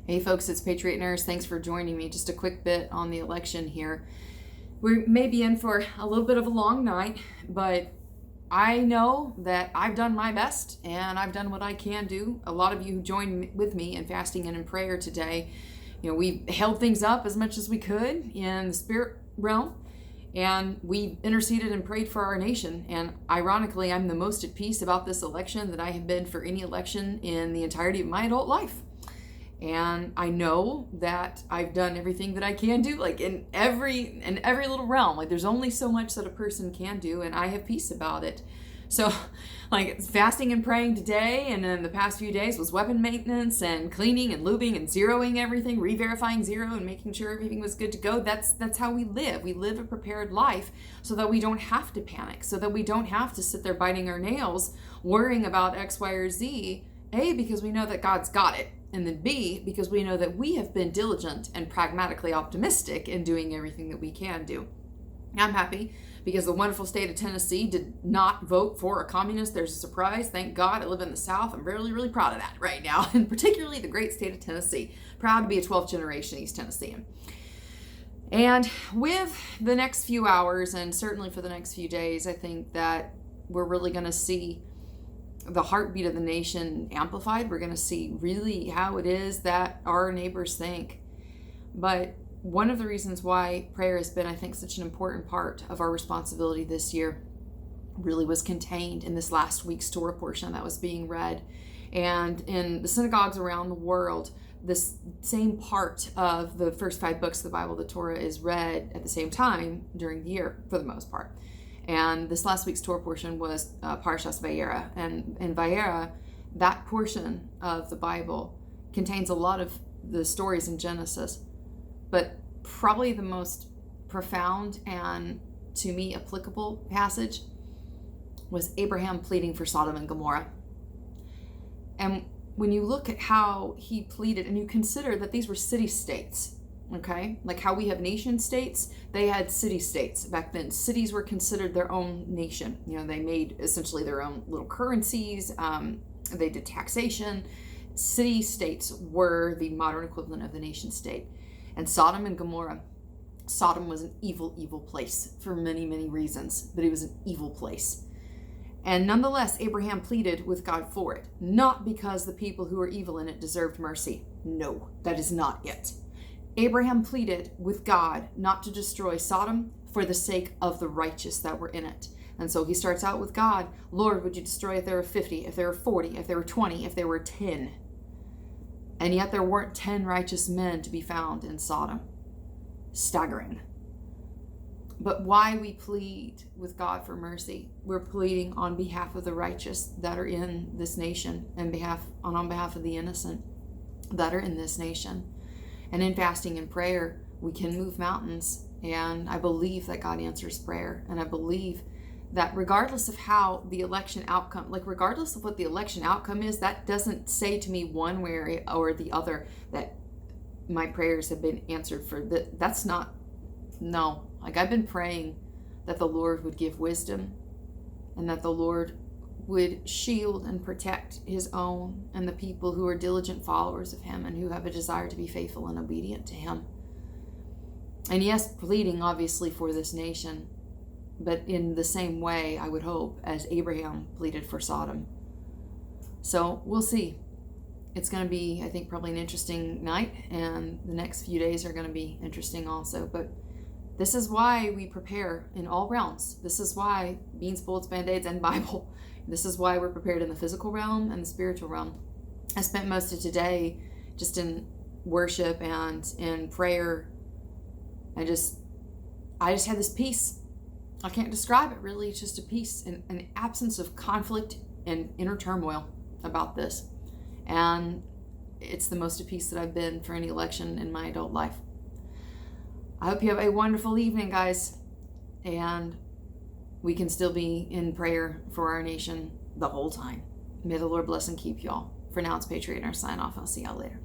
Hey folks, it's Patriot Nurse. Thanks for joining me. Just a quick bit on the election here. We may be in for a little bit of a long night, but I know that I've done my best and I've done what I can do. A lot of you who joined with me in fasting and in prayer today, we held things up as much as we could in the spirit realm, and we interceded and prayed for our nation. And ironically, I'm the most at peace about this election that I have been for any election in the entirety of my adult life. And I know that I've done everything that I can do, like in every little realm. Like there's only so much that a person can do, and I have peace about it. So like fasting and praying today and then the past few days was weapon maintenance and cleaning and lubing and zeroing everything, re-verifying zero and making sure everything was good to go. That's how we live. We live a prepared life so that we don't have to panic, so that we don't have to sit there biting our nails, worrying about X, Y, or Z. A, because we know that God's got it. And then B, because we know that we have been diligent and pragmatically optimistic in doing everything that we can do. I'm happy because the wonderful state of Tennessee did not vote for a communist. There's a surprise. Thank God. I live in the South. I'm really, really proud of that right now. And particularly the great state of Tennessee. Proud to be a 12th generation East Tennessean. And with the next few hours, and certainly for the next few days, I think that we're really going to see the heartbeat of the nation amplified. We're going to see really how it is that our neighbors think. But one of the reasons why prayer has been, I think, such an important part of our responsibility this year really was contained in this last week's Torah portion that was being read. And in the synagogues around the world, this same part of the first 5 books of the Bible, the Torah, is read at the same time during the year for the most part. And this last week's Torah portion was Parshas Vayera. And in Vayera, that portion of the Bible contains a lot of the stories in Genesis. But probably the most profound and, to me, applicable passage was Abraham pleading for Sodom and Gomorrah. And when you look at how he pleaded, and you consider that these were city-states, okay, like how we have nation states, they had city states back then. Cities were considered their own nation. They made essentially their own little currencies. They did taxation. City states were the modern equivalent of the nation state. And Sodom and Gomorrah, Sodom was an evil, evil place for many, many reasons, but it was an evil place. And nonetheless, Abraham pleaded with God for it, not because the people who were evil in it deserved mercy. No, that is not it. Abraham pleaded with God not to destroy Sodom for the sake of the righteous that were in it. And so he starts out with God, Lord, would you destroy if there were 50, if there were 40, if there were 20, if there were 10? And yet there weren't 10 righteous men to be found in Sodom. Staggering. But why we plead with God for mercy? We're pleading on behalf of the righteous that are in this nation and on behalf of the innocent that are in this nation. And in fasting and prayer, we can move mountains. And I believe that God answers prayer. And I believe that regardless of how the election outcome, like regardless of what the election outcome is, that doesn't say to me one way or the other that my prayers have been answered for that. That's not, no. Like I've been praying that the Lord would give wisdom and that the Lord would shield and protect his own and the people who are diligent followers of him and who have a desire to be faithful and obedient to him. And yes, pleading obviously for this nation, but in the same way, I would hope, as Abraham pleaded for Sodom. So we'll see. It's going to be, I think, probably an interesting night, and the next few days are going to be interesting also. But this is why we prepare in all realms. This is why beans, bullets, band-aids, and Bible. This is why we're prepared in the physical realm and the spiritual realm. I spent most of today just in worship and in prayer. I just had this peace. I can't describe it really. It's just a peace and an absence of conflict and inner turmoil about this. And it's the most at peace that I've been for any election in my adult life. I hope you have a wonderful evening, guys. And we can still be in prayer for our nation the whole time. May the Lord bless and keep y'all. For now, it's Patriot Nurse sign off. I'll see y'all later.